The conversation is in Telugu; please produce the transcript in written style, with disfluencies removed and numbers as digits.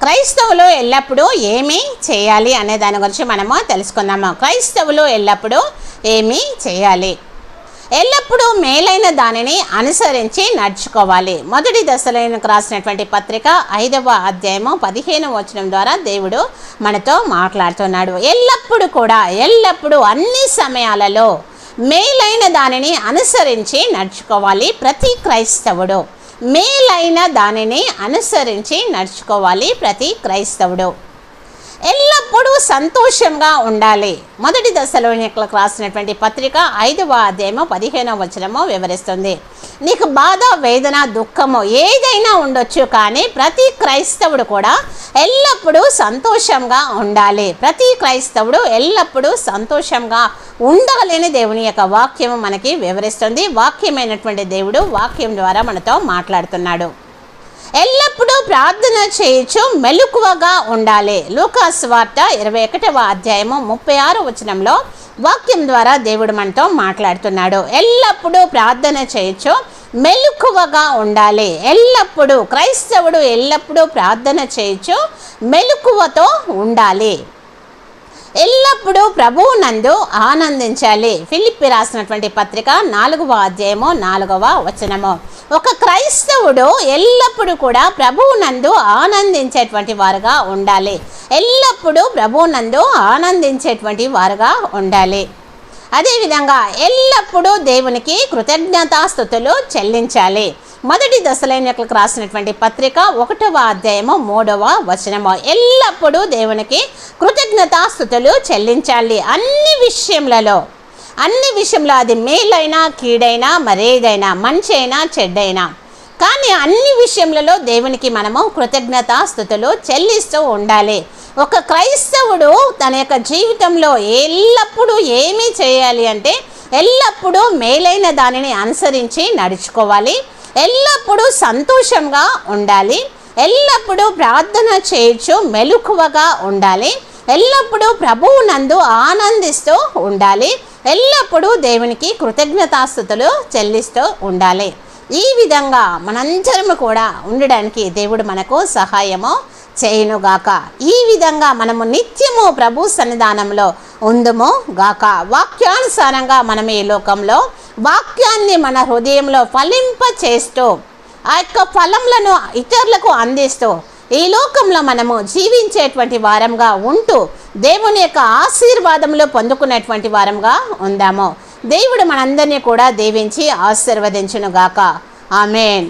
క్రైస్తవులు ఎల్లప్పుడూ ఏమి చేయాలి అనే దాని గురించి మనము తెలుసుకుందాము. క్రైస్తవులు ఎల్లప్పుడూ ఏమి చేయాలి? ఎల్లప్పుడూ మేలైన దానిని అనుసరించి నడుచుకోవాలి. మొదటి దశలోనికి రాసినటువంటి పత్రిక 5వ అధ్యాయము 15వ వచనం ద్వారా దేవుడు మనతో మాట్లాడుతున్నాడు. ఎల్లప్పుడూ అన్ని సమయాలలో మేలైన దానిని అనుసరించి నడుచుకోవాలి. ప్రతి క్రైస్తవుడు మేలైన దానిని అనుసరించి నడుచుకోవాలి. ప్రతి క్రైస్తవుడు ఎల్లప్పుడూ సంతోషంగా ఉండాలి. మొదటి దశలోనికులకు రాసినటువంటి పత్రిక 5వ అధ్యాయము 15వ వచనము వివరిస్తుంది. నీకు బాధ, వేదన, దుఃఖము ఏదైనా ఉండొచ్చు, కానీ ప్రతి క్రైస్తవుడు కూడా ఎల్లప్పుడూ సంతోషంగా ఉండాలి. ప్రతి క్రైస్తవుడు ఎల్లప్పుడూ సంతోషంగా ఉండాలని దేవుని యొక్క వాక్యము మనకి వివరిస్తుంది. వాక్యమైనటువంటి దేవుడు వాక్యం ద్వారా మనతో మాట్లాడుతున్నాడు. ఎల్లప్పుడూ ప్రార్థన చేయొచ్చు, మెలకువగా ఉండాలి. లూకా సువార్త 21వ అధ్యాయము 36వ వచనంలో వాక్యం ద్వారా దేవుడు మనతో మాట్లాడుతున్నాడు. ఎల్లప్పుడూ ప్రార్థన చేయొచ్చు, మెలకువగా ఉండాలి. ఎల్లప్పుడూ క్రైస్తవుడు ఎల్లప్పుడూ ప్రార్థన చేయొచ్చు, మెలకువతో ఉండాలి. ఎల్లప్పుడూ ప్రభువునందు ఆనందించాలి. ఫిలిప్పి రాసినటువంటి పత్రిక 4వ అధ్యాయము 4వ వచనము. ఒక క్రైస్తవుడు ఎల్లప్పుడూ కూడా ప్రభువునందు ఆనందించేటువంటి వారుగా ఉండాలి. ఎల్లప్పుడూ ప్రభువునందు ఆనందించేటువంటి వారుగా ఉండాలి. అదేవిధంగా ఎల్లప్పుడూ దేవునికి కృతజ్ఞతాస్తుతులు చెల్లించాలి. మొదటి దశలోనికులకు రాసినటువంటి పత్రిక 1వ అధ్యాయము 3వ వచనము. ఎల్లప్పుడూ దేవునికి కృతజ్ఞతాస్తుతులు చెల్లించాలి. అన్ని విషయంలో అది మేలైనా, కీడైనా, మరేదైనా, మంచి అయినా, చెడ్డైనా, కానీ అన్ని విషయములలో దేవునికి మనము కృతజ్ఞతాస్తుతులు చెల్లిస్తూ ఉండాలి. ఒక క్రైస్తవుడు తన యొక్క జీవితంలో ఎల్లప్పుడూ ఏమీ చేయాలి అంటే ఎల్లప్పుడూ మేలైన దానిని అనుసరించి నడుచుకోవాలి. ఎల్లప్పుడూ సంతోషంగా ఉండాలి. ఎల్లప్పుడూ ప్రార్థన చేయొచ్చు, మెలకువగా ఉండాలి. ఎల్లప్పుడూ ప్రభువునందు ఆనందిస్తూ ఉండాలి. ఎల్లప్పుడూ దేవునికి కృతజ్ఞతాస్తుతులు చెల్లిస్తూ ఉండాలి. ఈ విధంగా మనందరము కూడా ఉండడానికి దేవుడు మనకు సహాయము చేయునుగాక. ఈ విధంగా మనము నిత్యము ప్రభు సన్నిధానంలో ఉందుము గాక. వాక్యానుసారంగా మనం ఈ లోకంలో వాక్యాన్ని మన హృదయంలో ఫలింప చేస్తూ ఆ యొక్క ఫలములను ఇతరులకు అందిస్తూ ఈ లోకంలో మనము జీవించేటువంటి వారంగా ఉంటూ దేవుని యొక్క ఆశీర్వాదములు పొందుకునేటువంటి వారంగా ఉందాము. దేవుడు మనందరినీ కూడా దీవించి ఆశీర్వదించునుగాక. ఆమేన్.